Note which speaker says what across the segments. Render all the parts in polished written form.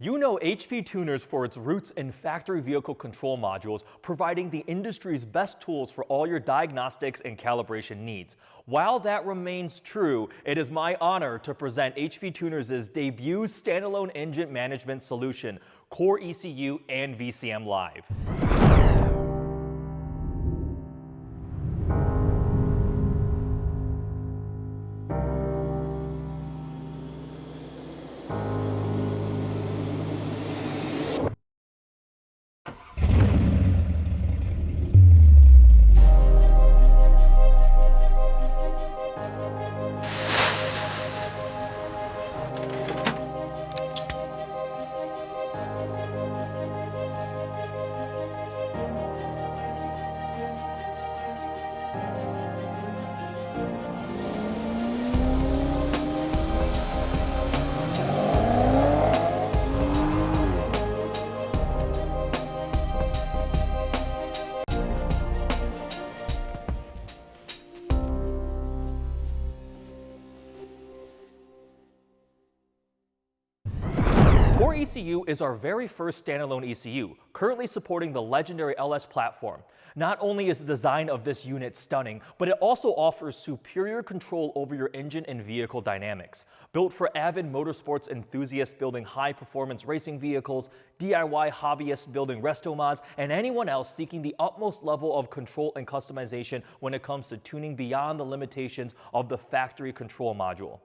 Speaker 1: You know HP Tuners for its roots in factory vehicle control modules, providing the industry's best tools for all your diagnostics and calibration needs. While that remains true, it is my honor to present HP Tuners' debut standalone engine management solution, CORE ECU and VCM Live. CORE ECU is our very first standalone ECU, currently supporting the legendary LS platform. Not only is the design of this unit stunning, but it also offers superior control over your engine and vehicle dynamics. Built for avid motorsports enthusiasts building high-performance racing vehicles, DIY hobbyists building resto mods, and anyone else seeking the utmost level of control and customization when it comes to tuning beyond the limitations of the factory control module.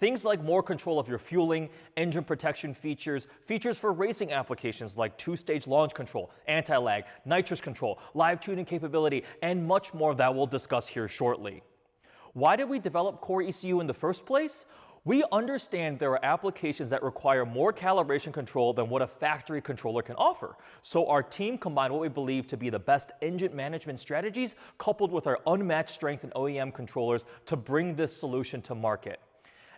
Speaker 1: Things like more control of your fueling, engine protection features for racing applications like two-stage launch control, anti-lag, nitrous control, live tuning capability, and much more that we'll discuss here shortly. Why did we develop CORE ECU in the first place? We understand there are applications that require more calibration control than what a factory controller can offer. So our team combined what we believe to be the best engine management strategies coupled with our unmatched strength in OEM controllers to bring this solution to market.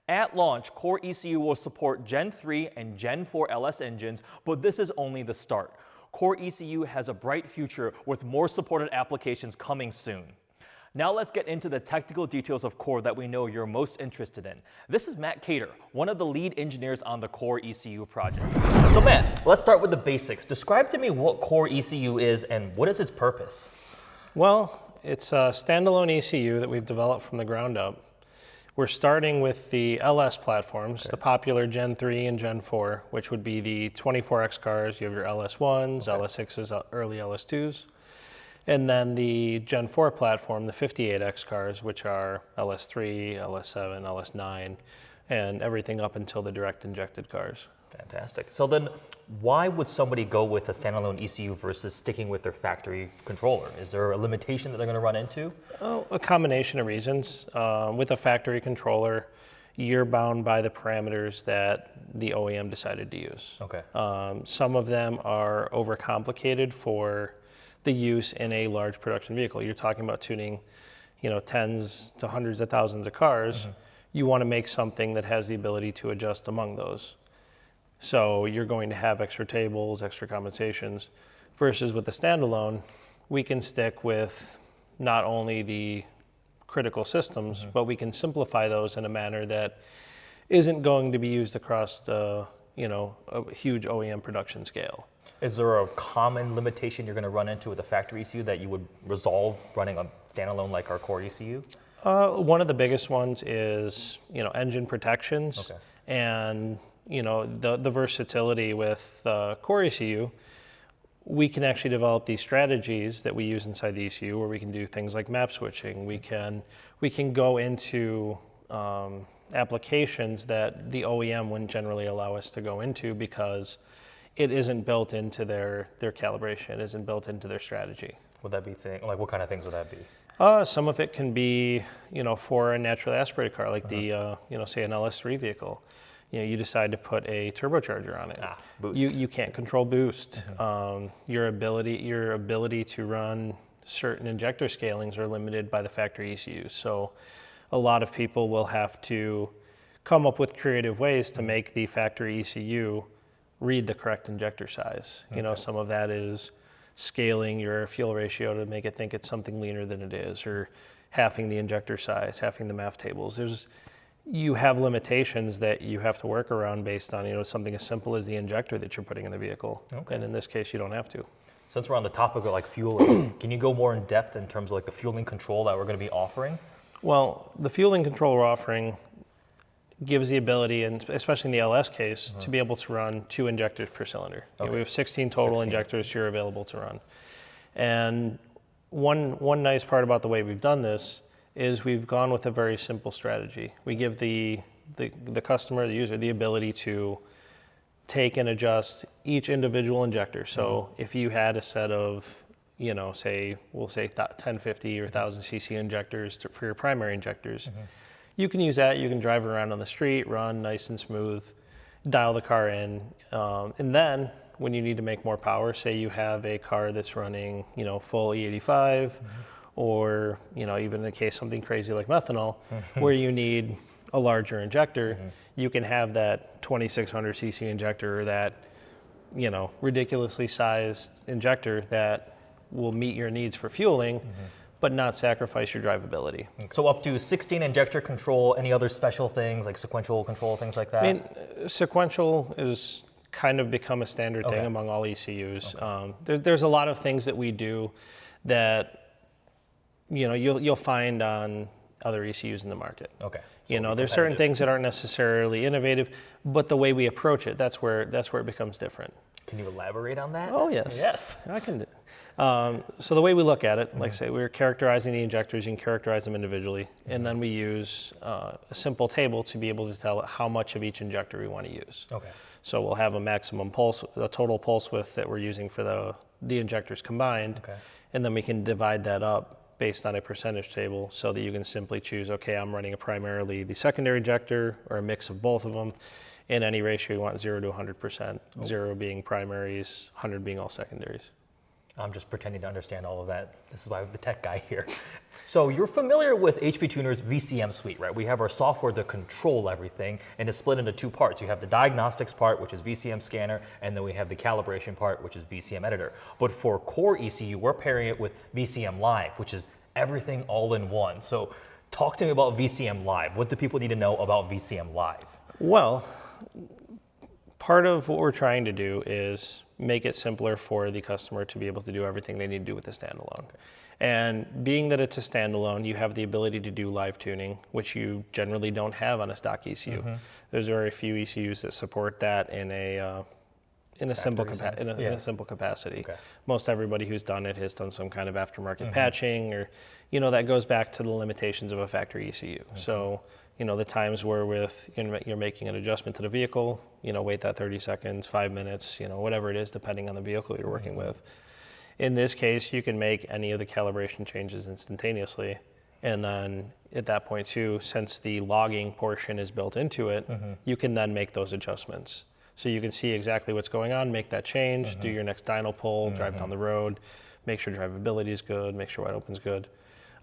Speaker 1: At launch, CORE ECU will support Gen 3 and Gen 4 LS engines, but this is only the start. CORE ECU has a bright future with more supported applications coming soon. Now let's get into the technical details of CORE that we know you're most interested in. This is Matt Cater, one of the lead engineers on the CORE ECU project. So Matt, let's start with the basics. Describe to me what CORE ECU is and what is its purpose?
Speaker 2: Well, it's a standalone ECU that we've developed from the ground up. We're starting with the LS platforms, the popular Gen 3 and Gen 4, which would be the 24X cars. You have your LS1s, LS6s, early LS2s. And then the Gen 4 platform, the 58X cars, which are LS3, LS7, LS9, and everything up until the direct injected cars.
Speaker 1: Fantastic. So then why would somebody go with a standalone ECU versus sticking with their factory controller? Is there a limitation that they're going to run into?
Speaker 2: Oh, a combination of reasons. With a factory controller, you're bound by the parameters that the OEM decided to use.
Speaker 1: Okay.
Speaker 2: Some of them are overcomplicated for the use in a large production vehicle. You're talking about tuning, tens to hundreds of thousands of cars. Mm-hmm. You want to make something that has the ability to adjust among those. So you're going to have extra tables, extra compensations, versus with the standalone, we can stick with not only the critical systems, but we can simplify those in a manner that isn't going to be used across the, a huge OEM production scale.
Speaker 1: Is there a common limitation you're going to run into with a factory ECU that you would resolve running a standalone like our CORE ECU?
Speaker 2: One of the biggest ones is, engine protections.
Speaker 1: Okay.
Speaker 2: And the versatility with CORE ECU, we can actually develop these strategies that we use inside the ECU where we can do things like map switching. We can go into applications that the OEM wouldn't generally allow us to go into because it isn't built into their calibration, it isn't built into their strategy.
Speaker 1: Would that be like what kind of things would that be?
Speaker 2: Some of it can be, for a naturally aspirated car, like the, say an LS3 vehicle. You decide to put a turbocharger on it.
Speaker 1: Boost.
Speaker 2: You can't control boost. Mm-hmm. Your ability to run certain injector scalings are limited by the factory ECUs. So a lot of people will have to come up with creative ways to make the factory ECU read the correct injector size. Some of that is scaling your fuel ratio to make it think it's something leaner than it is, or halving the injector size, halving the MAF tables. you have limitations that you have to work around based on, something as simple as the injector that you're putting in the vehicle.
Speaker 1: Okay.
Speaker 2: And in this case, you don't have to.
Speaker 1: Since we're on the topic of like fueling, can you go more in depth in terms of like the fueling control that we're going to be offering?
Speaker 2: Well, the fueling control we're offering gives the ability, and especially in the LS case, to be able to run 2 injectors per cylinder.
Speaker 1: Okay.
Speaker 2: We have 16 total
Speaker 1: 16.
Speaker 2: injectors here available to run. And one nice part about the way we've done this is we've gone with a very simple strategy. We give the customer, the user, the ability to take and adjust each individual injector. So if you had a set of, we'll say 1050 or 1000 cc injectors for your primary injectors, you can use that. You can drive around on the street, run nice and smooth, dial the car in, and then when you need to make more power, say you have a car that's running, full E85, or even in case something crazy like methanol, where you need a larger injector, you can have that 2600 cc injector or that ridiculously sized injector that will meet your needs for fueling, but not sacrifice your drivability.
Speaker 1: So up to 16 injector control, any other special things like sequential control, things like that?
Speaker 2: I mean, sequential is kind of become a standard
Speaker 1: Okay.
Speaker 2: thing among all ECUs. There's a lot of things that we do that you'll find on other ECUs in the market.
Speaker 1: Okay.
Speaker 2: There's certain things that aren't necessarily innovative, but the way we approach it, that's where it becomes different.
Speaker 1: Can you elaborate on that?
Speaker 2: Oh, yes.
Speaker 1: Yes.
Speaker 2: I can do. So the way we look at it, like I say, we're characterizing the injectors. You can characterize them individually, and then we use a simple table to be able to tell how much of each injector we want to use.
Speaker 1: Okay.
Speaker 2: So we'll have a maximum pulse, a total pulse width that we're using for the injectors combined,
Speaker 1: Okay.
Speaker 2: and then we can divide that up based on a percentage table so that you can simply choose, okay, I'm running primarily the secondary injector or a mix of both of them. In any ratio, you want 0 to 100%, 0 being primaries, 100 being all secondaries.
Speaker 1: I'm just pretending to understand all of that. This is why I'm the tech guy here. So you're familiar with HP Tuner's VCM Suite, right? We have our software to control everything, and it's split into 2 parts. You have the diagnostics part, which is VCM Scanner, and then we have the calibration part, which is VCM Editor. But for Core ECU, we're pairing it with VCM Live, which is everything all in one. So talk to me about VCM Live. What do people need to know about VCM Live?
Speaker 2: Well, part of what we're trying to do is make it simpler for the customer to be able to do everything they need to do with the standalone. And being that it's a standalone, you have the ability to do live tuning, which you generally don't have on a stock ECU. There's very few ECUs that support that in a simple capacity. Okay. Most everybody who's done it has done some kind of aftermarket patching, or that goes back to the limitations of a factory ECU. So the times where you're making an adjustment to the vehicle, wait that 30 seconds, 5 minutes, whatever it is, depending on the vehicle you're working with. In this case, you can make any of the calibration changes instantaneously. And then at that point too, since the logging portion is built into it, you can then make those adjustments. So you can see exactly what's going on, make that change, do your next dyno pull, drive down the road, make sure drivability is good, make sure wide open's good.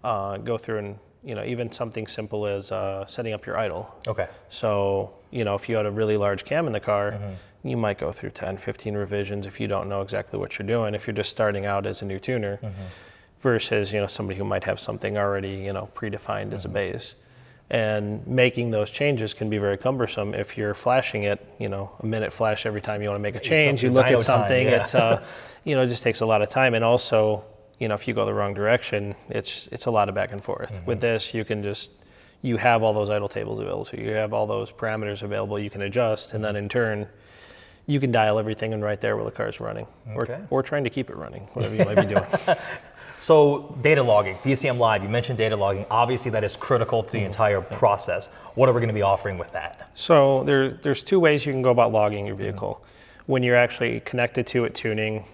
Speaker 2: Go through and even something simple as setting up your idle. Okay. So, if you had a really large cam in the car, you might go through 10, 15 revisions if you don't know exactly what you're doing, if you're just starting out as a new tuner, versus, somebody who might have something already, predefined as a base. And making those changes can be very cumbersome if you're flashing it, a minute flash every time you want to make a change. You look at something, it's, it just takes a lot of time. And also, if you go the wrong direction, it's a lot of back and forth. With this, you have all those idle tables available to you. You have all those parameters available you can adjust, and then in turn, you can dial everything in right there while the car's running, or trying to keep it running, whatever you might be doing.
Speaker 1: So data logging, VCM Live, you mentioned data logging. Obviously, that is critical to the entire process. What are we going to be offering with that?
Speaker 2: So there's 2 ways you can go about logging your vehicle. When you're actually connected to it tuning,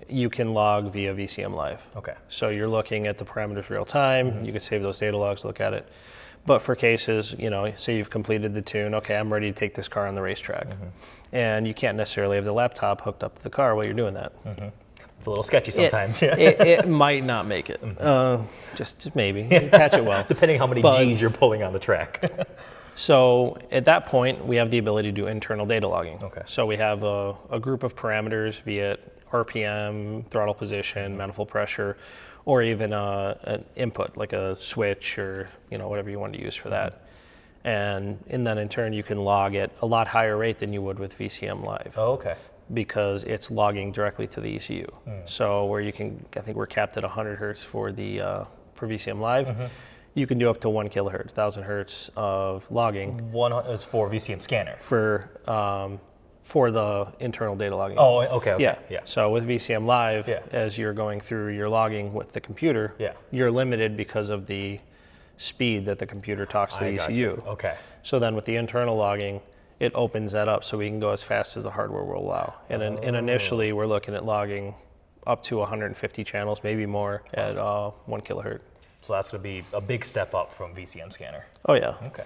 Speaker 2: you can log via VCM Live. Okay. So you're looking at the parameters real time. You can save those data logs, look at it. But for cases, say you've completed the tune, okay, I'm ready to take this car on the racetrack. And you can't necessarily have the laptop hooked up to the car while you're doing that.
Speaker 1: It's a little sketchy sometimes.
Speaker 2: It might not make it. Just maybe. You catch it well.
Speaker 1: Depending how many G's you're pulling on the track.
Speaker 2: So at that point, we have the ability to do internal data logging. Okay. So we have a group of parameters, be it RPM, throttle position, manifold pressure, or even an input like a switch or whatever you want to use for that. And then in turn, you can log at a lot higher rate than you would with VCM Live.
Speaker 1: Oh, okay.
Speaker 2: Because it's logging directly to the ECU. So where you can, I think we're capped at 100 hertz for for VCM Live. You can do up to 1 kilohertz, 1,000 hertz of logging.
Speaker 1: One is for VCM scanner.
Speaker 2: For the internal data logging.
Speaker 1: Oh, okay.
Speaker 2: Yeah. So with VCM Live,
Speaker 1: Yeah.
Speaker 2: as you're going through your logging with the computer,
Speaker 1: Yeah.
Speaker 2: you're limited because of the speed that the computer talks to the ECU.
Speaker 1: Okay.
Speaker 2: So then with the internal logging, it opens that up so we can go as fast as the hardware will allow. And initially, we're looking at logging up to 150 channels, maybe more, at 1 kilohertz.
Speaker 1: So that's going to be a big step up from VCM scanner.
Speaker 2: Oh, yeah.
Speaker 1: Okay.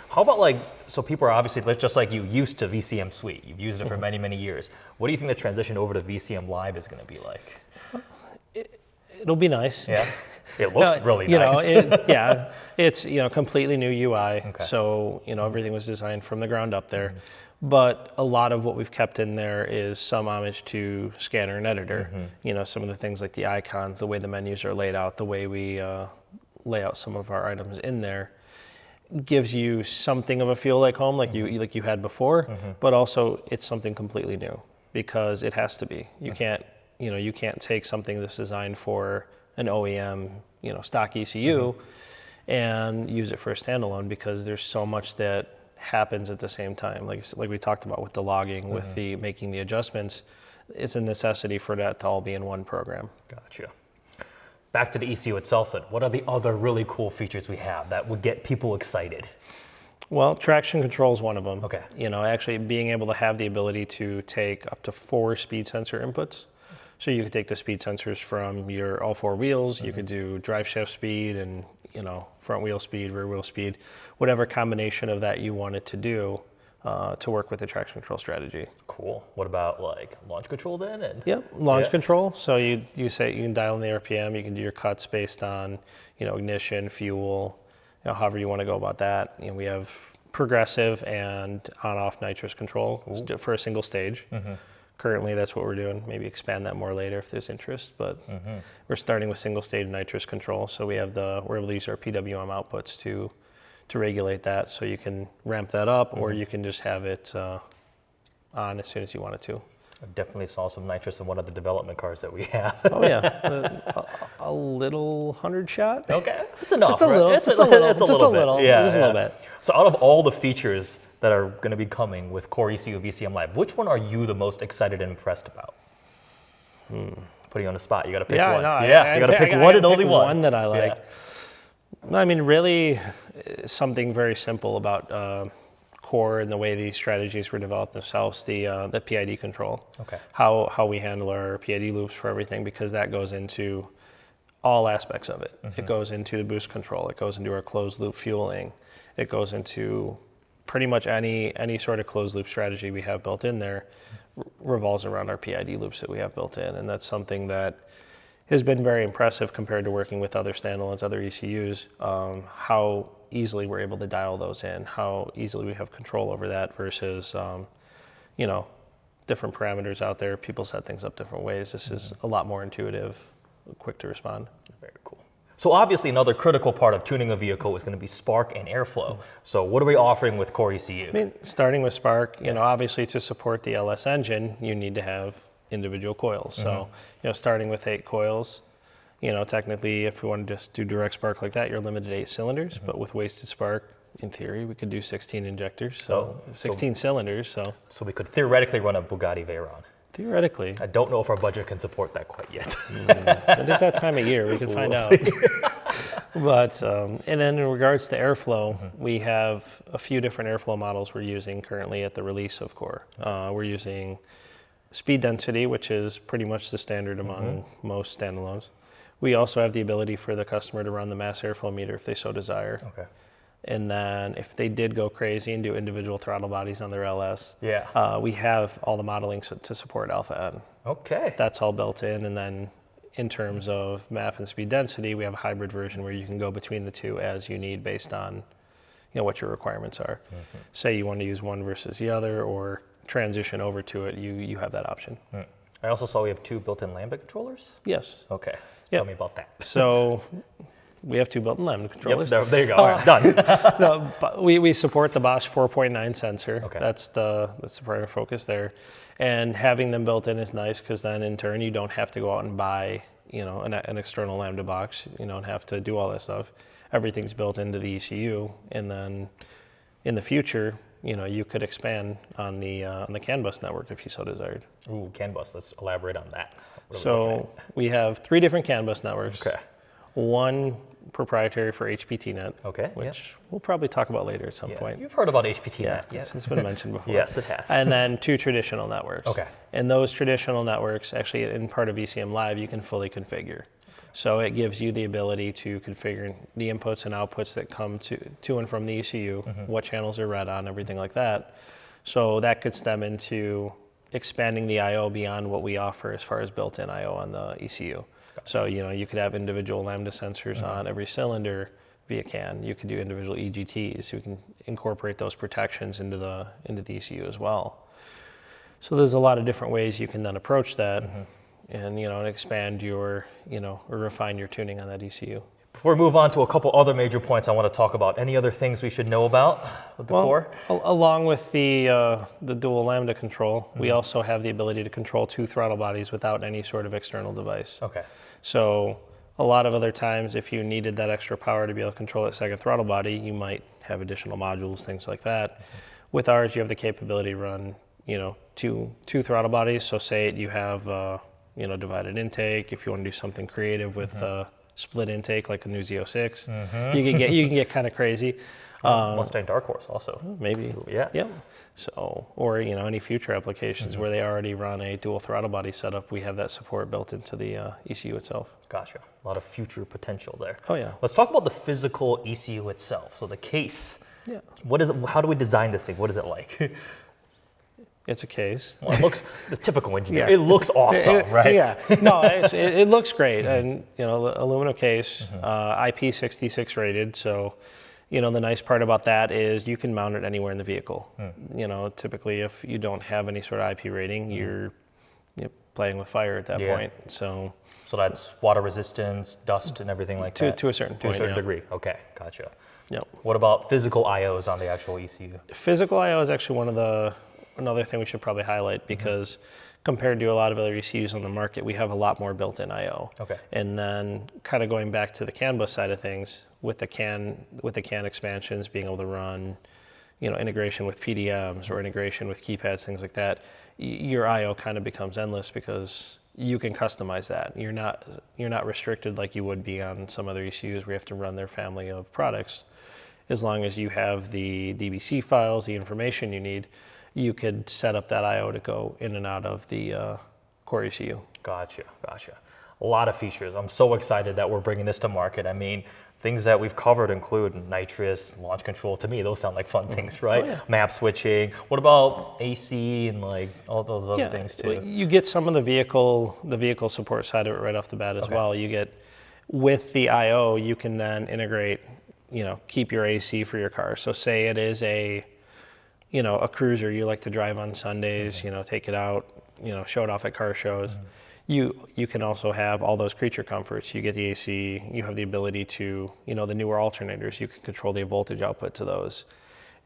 Speaker 1: How about so people are obviously just like you used to VCM Suite. You've used it for many, many years. What do you think the transition over to VCM Live is going to be like?
Speaker 2: It'll be nice.
Speaker 1: Yeah. It looks really nice.
Speaker 2: It's completely new UI.
Speaker 1: Okay.
Speaker 2: So everything was designed from the ground up there. But a lot of what we've kept in there is some homage to scanner and editor. Some of the things like the icons, the way the menus are laid out, the way we lay out some of our items in there gives you something of a feel like home, like you had before. But also it's something completely new because it has to be. You can't take something that's designed for an OEM, stock ECU and use it for a standalone because there's so much that happens at the same time. Like we talked about with the logging, with the making the adjustments, it's a necessity for that to all be in one program.
Speaker 1: Gotcha. Back to the ECU itself then. What are the other really cool features we have that would get people excited?
Speaker 2: Well, traction control is one of them.
Speaker 1: Okay.
Speaker 2: Actually being able to have the ability to take up to 4 speed sensor inputs. So you could take the speed sensors from your all 4 wheels, you could do drive shaft speed and front wheel speed, rear wheel speed, whatever combination of that you wanted to do to work with the traction control strategy.
Speaker 1: Cool. What about launch control then?
Speaker 2: Yep, launch control. So you say you can dial in the RPM, you can do your cuts based on ignition, fuel, however you want to go about that. We have progressive and on-off nitrous control for a single stage. Currently, that's what we're doing. Maybe expand that more later if there's interest, but we're starting with single stage nitrous control. So we're able to use our PWM outputs to regulate that. So you can ramp that up or you can just have it on as soon as you want it to.
Speaker 1: I definitely saw some nitrous in one of the development cars that we have.
Speaker 2: Oh yeah, a little 100 shot.
Speaker 1: Okay, it's enough.
Speaker 2: Just a little.
Speaker 1: It's a little bit. Yeah,
Speaker 2: just a little bit.
Speaker 1: So out of all the features that are going to be coming with Core ECU VCM Live, which one are you the most excited and impressed about? Putting you on the spot, you got to pick one.
Speaker 2: No,
Speaker 1: you got to pick one and only one.
Speaker 2: One that I like. Yeah. I mean, really, something very simple about Core and the way these strategies were developed themselves. The PID control.
Speaker 1: Okay.
Speaker 2: How we handle our PID loops for everything, because that goes into all aspects of it. It goes into the boost control. It goes into our closed loop fueling. It goes into pretty much any sort of closed loop strategy we have built in there revolves around our PID loops that we have built in. And that's something that has been very impressive compared to working with other standalones, other ECUs, how easily we're able to dial those in, how easily we have control over that versus, different parameters out there. People set things up different ways. This is a lot more intuitive, quick to respond.
Speaker 1: Very cool. So obviously another critical part of tuning a vehicle is going to be spark and airflow. So what are we offering with Core ECU?
Speaker 2: I mean, starting with spark, obviously to support the LS engine, you need to have individual coils. So, starting with 8 coils, technically if we want to just do direct spark like that, you're limited to 8 cylinders, but with wasted spark, in theory, we could do 16 injectors, so 16 cylinders. So
Speaker 1: we could theoretically run a Bugatti Veyron.
Speaker 2: Theoretically.
Speaker 1: I don't know if our budget can support that quite yet.
Speaker 2: It is that time of year, we can find out. But, and then in regards to airflow, we have a few different airflow models we're using currently at the release of Core. We're using speed density, which is pretty much the standard among most standalones. We also have the ability for the customer to run the mass airflow meter if they so desire.
Speaker 1: Okay.
Speaker 2: And then if they did go crazy and do individual throttle bodies on their LS, we have all the modeling to support Alpha N.
Speaker 1: Okay.
Speaker 2: That's all built in. And then in terms of MAF and speed density, we have a hybrid version where you can go between the two as you need based on what your requirements are. Say you want to use one versus the other or transition over to it, you have that option.
Speaker 1: I also saw we have 2 built-in lambda controllers.
Speaker 2: Yes.
Speaker 1: Okay. Tell me about that.
Speaker 2: So we have 2 built-in lambda controllers.
Speaker 1: Yep, there you go. All right, done.
Speaker 2: No, but we support the Bosch 4.9 sensor.
Speaker 1: Okay.
Speaker 2: That's the primary focus there. And having them built in is nice because then in turn you don't have to go out and buy, an external lambda box. You don't have to do all that stuff. Everything's built into the ECU, and then in the future, you could expand on the CAN bus network if you so desired.
Speaker 1: Ooh, CAN bus. Let's elaborate on that.
Speaker 2: So we have 3 different CAN bus networks.
Speaker 1: Okay.
Speaker 2: One proprietary for HPTnet,
Speaker 1: Okay.
Speaker 2: which we'll probably talk about later at some point.
Speaker 1: You've heard about HPTnet.
Speaker 2: Yeah, it's been mentioned before.
Speaker 1: Yes, it has.
Speaker 2: And then 2 traditional networks.
Speaker 1: Okay.
Speaker 2: And those traditional networks, actually in part of VCM Live, you can fully configure. So it gives you the ability to configure the inputs and outputs that come to and from the ECU, what channels are read on, everything like that. So that could stem into expanding the I/O beyond what we offer as far as built-in I/O on the ECU. Gotcha. So you could have individual lambda sensors on every cylinder via CAN. You could do individual EGTs. You can incorporate those protections into the ECU as well. So there's a lot of different ways you can then approach that. And expand your, or refine your tuning on that ECU.
Speaker 1: Before we move on to a couple other major points I want to talk about, any other things we should know about with the core?
Speaker 2: Along with the dual lambda control, we also have the ability to control 2 throttle bodies without any sort of external device.
Speaker 1: Okay.
Speaker 2: So a lot of other times, if you needed that extra power to be able to control that second throttle body, you might have additional modules, things like that. With ours, you have the capability to run, two throttle bodies. So say you have divided intake. If you want to do something creative with split intake, like a new Z06, you can get kind of crazy.
Speaker 1: Mustang Dark Horse also.
Speaker 2: Maybe.
Speaker 1: Yeah.
Speaker 2: Yep. So, or any future applications where they already run a dual throttle body setup, we have that support built into the ECU itself.
Speaker 1: Gotcha. A lot of future potential there.
Speaker 2: Oh yeah.
Speaker 1: Let's talk about the physical ECU itself. So the case.
Speaker 2: Yeah.
Speaker 1: What is it? How do we design this thing? What is it like?
Speaker 2: It's a case.
Speaker 1: Well, it looks, the typical engineer,
Speaker 2: Yeah.
Speaker 1: it looks awesome, right?
Speaker 2: Yeah, no, it looks great. And, aluminum case, IP66 rated. So, the nice part about that is you can mount it anywhere in the vehicle. Typically if you don't have any sort of IP rating, you're playing with fire at that point. So
Speaker 1: that's water resistance, dust, and everything like that?
Speaker 2: To a certain point,
Speaker 1: To a certain degree. Okay, gotcha.
Speaker 2: Yep.
Speaker 1: What about physical IOs on the actual ECU?
Speaker 2: Physical I/O is actually another thing we should probably highlight because compared to a lot of other ECUs on the market, we have a lot more built-in I/O.
Speaker 1: Okay.
Speaker 2: And then kind of going back to the CAN bus side of things, with the CAN expansions, being able to run, integration with PDMs or integration with keypads, things like that, your I/O kind of becomes endless because you can customize that. You're not restricted like you would be on some other ECUs where you have to run their family of products. As long as you have the DBC files, the information you need, you could set up that I/O to go in and out of the core ECU.
Speaker 1: Gotcha. A lot of features. I'm so excited that we're bringing this to market. I mean, things that we've covered include nitrous, launch control. To me, those sound like fun things, right?
Speaker 2: Oh, yeah.
Speaker 1: Map switching. What about AC and like all those other things too?
Speaker 2: You get some of the vehicle support side of it right off the bat as well. You get, with the I/O, you can then integrate, keep your AC for your car. So say it is a cruiser you like to drive on Sundays, take it out, show it off at car shows. You can also have all those creature comforts. You get the AC, you have the ability to, the newer alternators, you can control the voltage output to those.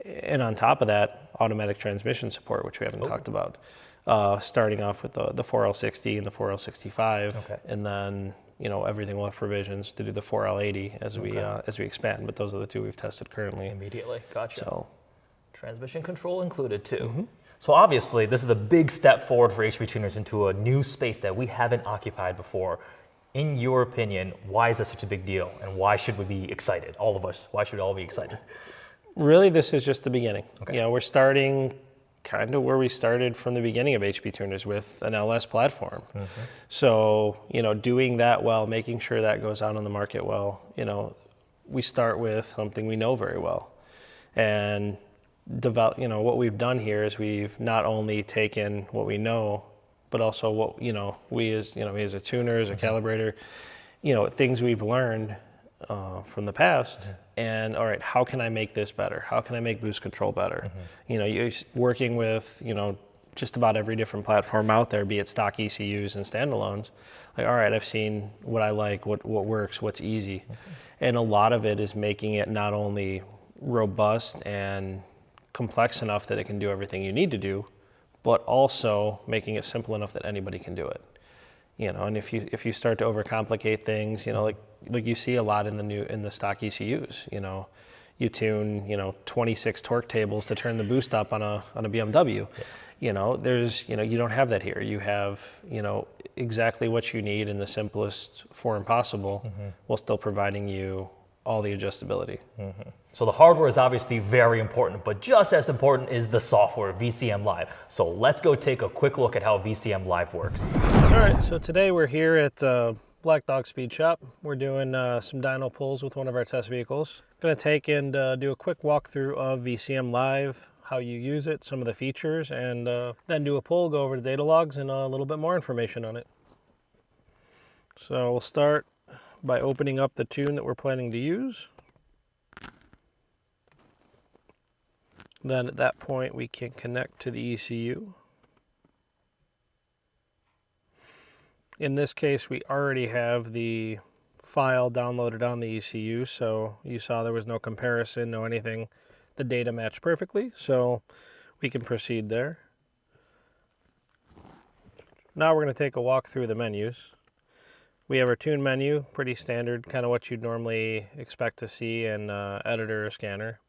Speaker 2: And on top of that, automatic transmission support, which we haven't talked about. Starting off with the 4L60 and the 4L65, and then, everything will have provisions to do the 4L80 as we expand. But those are the 2 we've tested currently.
Speaker 1: Immediately, gotcha.
Speaker 2: So,
Speaker 1: transmission control included too. So obviously, this is a big step forward for HP tuners into a new space that we haven't occupied before. In your opinion, why is this such a big deal, and why should we be excited? All of us, why should we all be excited?
Speaker 2: Really, this is just the beginning. We're starting kind of where we started from the beginning of HP tuners with an LS platform. So, doing that well, making sure that goes out on the market well, we start with something we know very well. And what we've done here is we've not only taken what we know, but also what, we as a tuner, as a calibrator, things we've learned from the past. And all right, how can I make this better? How can I make boost control better? You're working with, just about every different platform out there, be it stock ECUs and standalones. Like, all right, I've seen what I like, what works, what's easy. And a lot of it is making it not only robust and complex enough that it can do everything you need to do, but also making it simple enough that anybody can do it. And if you start to overcomplicate things, like you see a lot in the stock ECUs, you tune, 26 torque tables to turn the boost up on a BMW. Yeah. You don't have that here. You have, exactly what you need in the simplest form possible, while still providing you all the adjustability.
Speaker 1: So the hardware is obviously very important, but just as important is the software, VCM Live. So let's go take a quick look at how VCM Live works.
Speaker 2: All right, so today we're here at Black Dog Speed Shop. We're doing some dyno pulls with one of our test vehicles. Going to take and do a quick walkthrough of VCM Live, how you use it, some of the features, and then do a pull, go over the data logs and a little bit more information on it. So we'll start by opening up the tune that we're planning to use. Then at that point we can connect to the ECU. In this case we already have the file downloaded on the ECU, so you saw there was no comparison, no anything. The data matched perfectly, so we can proceed there. Now we're going to take a walk through the menus. We have our tune menu, pretty standard, kind of what you'd normally expect to see in editor or scanner.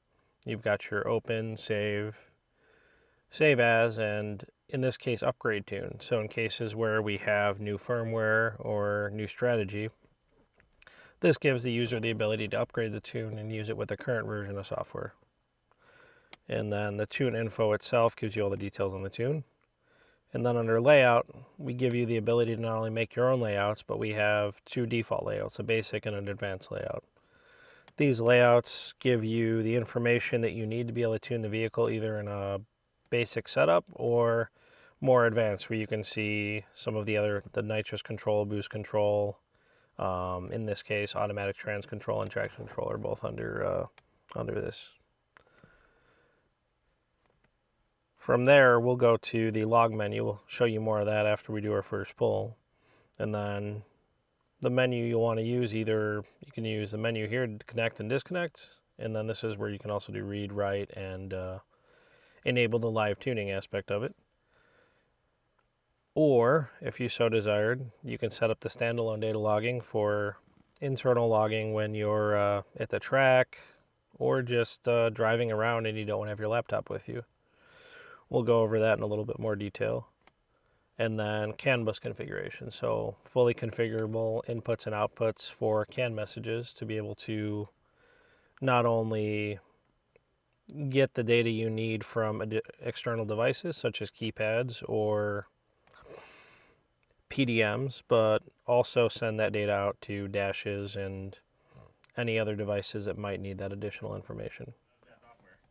Speaker 2: You've got your open, save as, and in this case upgrade tune. So in cases where we have new firmware or new strategy, this gives the user the ability to upgrade the tune and use it with the current version of software. And then the tune info itself gives you all the details on the tune. And then under layout, we give you the ability to not only make your own layouts, but we have two default layouts, a basic and an advanced layout. These layouts give you the information that you need to be able to tune the vehicle either in a basic setup or more advanced, where you can see some of the nitrous control, boost control, in this case, automatic trans control and traction control are both under this. From there, we'll go to the log menu. We'll show you more of that after we do our first pull. And then the menu you'll want to use, either you can use the menu here to connect and disconnect, and then this is where you can also do read, write, and enable the live tuning aspect of it. Or, if you so desired, you can set up the standalone data logging for internal logging when you're at the track or just driving around and you don't have your laptop with you. We'll go over that in a little bit more detail. And then CAN bus configuration, so fully configurable inputs and outputs for CAN messages to be able to not only get the data you need from external devices such as keypads or PDMs, but also send that data out to dashes and any other devices that might need that additional information.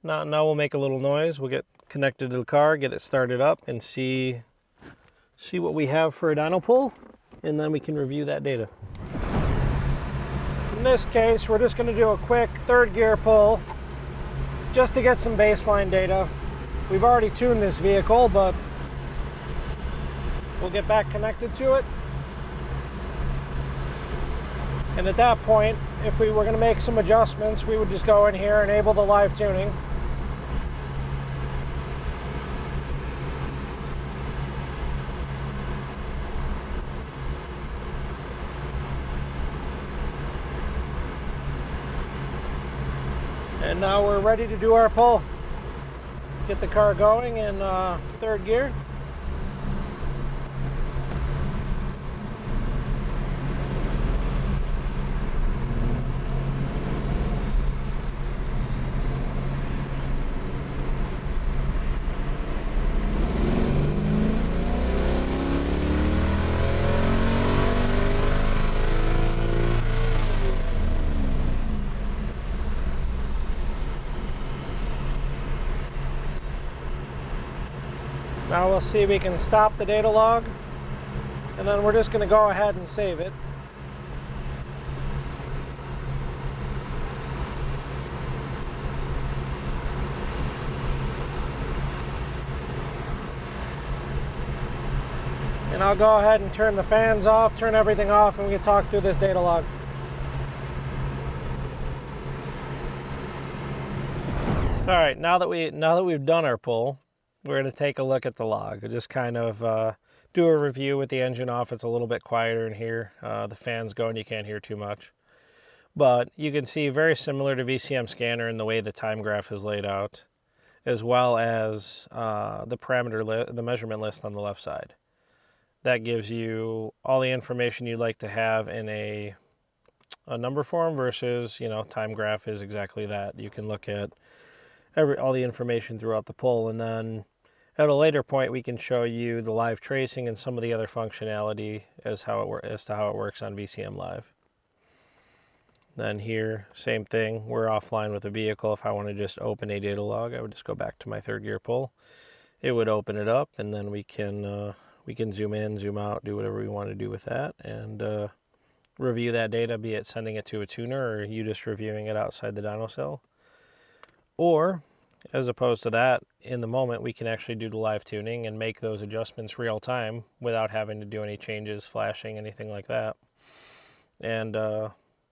Speaker 2: Now we'll make a little noise. We'll get connected to the car, get it started up, and see what we have for a dyno pull, and then we can review that data. In this case, we're just going to do a quick third gear pull just to get some baseline data. We've already tuned this vehicle, but we'll get back connected to it. And at that point, if we were going to make some adjustments, we would just go in here, enable the live tuning. And now we're ready to do our pull. Get the car going in third gear. Now we'll see if we can stop the data log, and then we're just going to go ahead and save it. And I'll go ahead and turn the fans off, turn everything off, and we can talk through this data log. All right, now that we've done our pull, we're going to take a look at the log. We'll just kind of do a review with the engine off. It's a little bit quieter in here. The fan's going, you can't hear too much. But you can see very similar to VCM Scanner in the way the time graph is laid out, as well as the measurement list on the left side. That gives you all the information you'd like to have in a number form versus, time graph is exactly that. You can look at all the information throughout the pull, and then at a later point we can show you the live tracing and some of the other functionality as to how it works on VCM Live. Then here, same thing, we're offline with the vehicle. If I want to just open a data log, I would just go back to my third gear pull. It would open it up, and then we can zoom in, zoom out, do whatever we want to do with that, and review that data, be it sending it to a tuner or you just reviewing it outside the dyno cell. Or, as opposed to that, in the moment we can actually do the live tuning and make those adjustments real time without having to do any changes, flashing, anything like that. And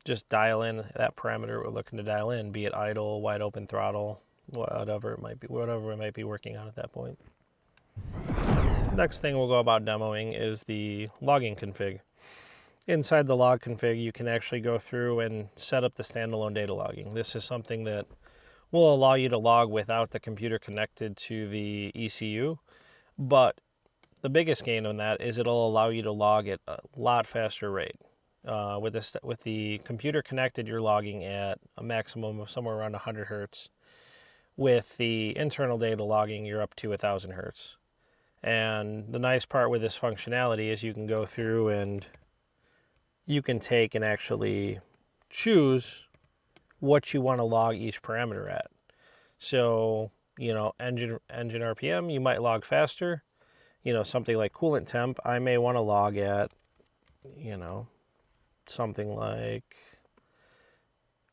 Speaker 2: just dial in that parameter we're looking to dial in, be it idle, wide open throttle, whatever it might be working on at that point. Next thing we'll go about demoing is the logging config. Inside the log config, you can actually go through and set up the standalone data logging. This is something that will allow you to log without the computer connected to the ECU, but the biggest gain on that is it'll allow you to log at a lot faster rate. With the computer connected, you're logging at a maximum of somewhere around 100 hertz. With the internal data logging, you're up to 1,000 hertz. And the nice part with this functionality is you can go through and you can take and actually choose what you want to log each parameter at. So, engine RPM, you might log faster. Something like coolant temp, I may want to log at, something like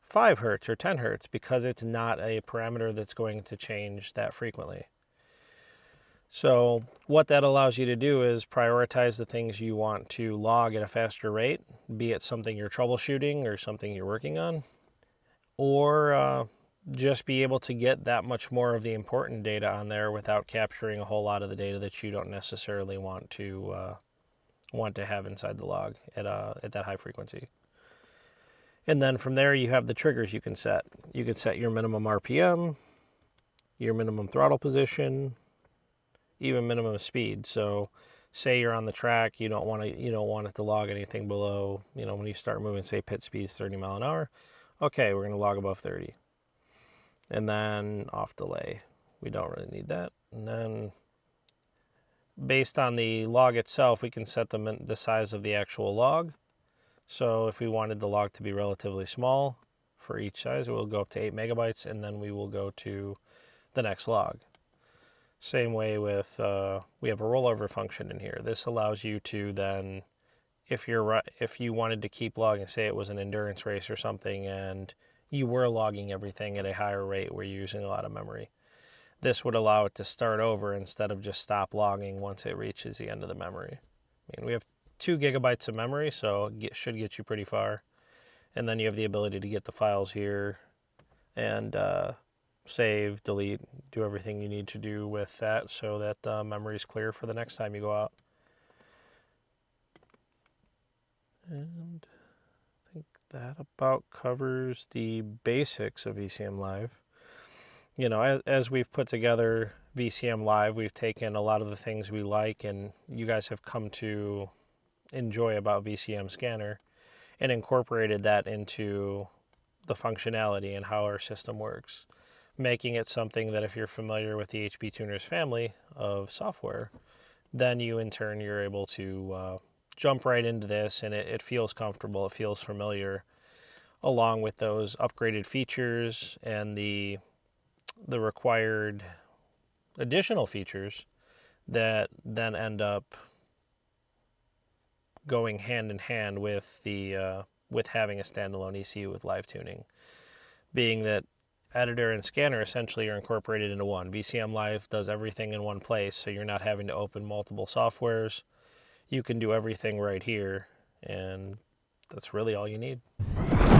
Speaker 2: 5 hertz or 10 hertz because it's not a parameter that's going to change that frequently. So what that allows you to do is prioritize the things you want to log at a faster rate, be it something you're troubleshooting or something you're working on, or just be able to get that much more of the important data on there without capturing a whole lot of the data that you don't necessarily want to have inside the log at that high frequency. And then from there you have the triggers you can set. You can set your minimum RPM, your minimum throttle position, even minimum speed. So say you're on the track, you don't want it to log anything below, when you start moving, say pit speed's 30 mile an hour. Okay, we're going to log above 30. And then off delay. We don't really need that. And then based on the log itself, we can set the size of the actual log. So if we wanted the log to be relatively small for each size, it will go up to 8 megabytes, and then we will go to the next log. Same way with, we have a rollover function in here. This allows you to then, if you wanted to keep logging, say it was an endurance race or something, and you were logging everything at a higher rate where you're using a lot of memory, this would allow it to start over instead of just stop logging once it reaches the end of the memory. We have 2 gigabytes of memory, so it should get you pretty far. And then you have the ability to get the files here and save, delete, do everything you need to do with that so that memory is clear for the next time you go out. And I think that about covers the basics of VCM Live. As we've put together VCM Live, we've taken a lot of the things we like and you guys have come to enjoy about VCM Scanner and incorporated that into the functionality and how our system works, making it something that if you're familiar with the HP Tuners family of software, then you're able to jump right into this, and it feels comfortable, it feels familiar, along with those upgraded features and the required additional features that then end up going hand in hand with having a standalone ECU with live tuning, being that editor and scanner essentially are incorporated into one. VCM Live does everything in one place, so you're not having to open multiple softwares. you can do everything right here, and that's really all you need.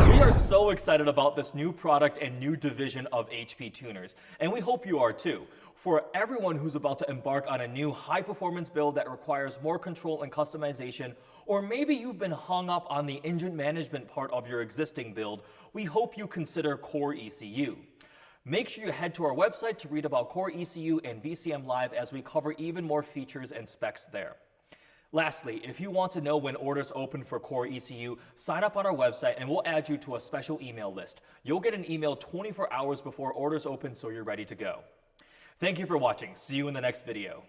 Speaker 1: We are so excited about this new product and new division of HP tuners, and we hope you are too. For everyone who's about to embark on a new high-performance build that requires more control and customization, or maybe you've been hung up on the engine management part of your existing build, we hope you consider CORE ECU. Make sure you head to our website to read about CORE ECU and VCM Live as we cover even more features and specs there. Lastly, if you want to know when orders open for CORE ECU, sign up on our website and we'll add you to a special email list. You'll get an email 24 hours before orders open so you're ready to go. Thank you for watching. See you in the next video.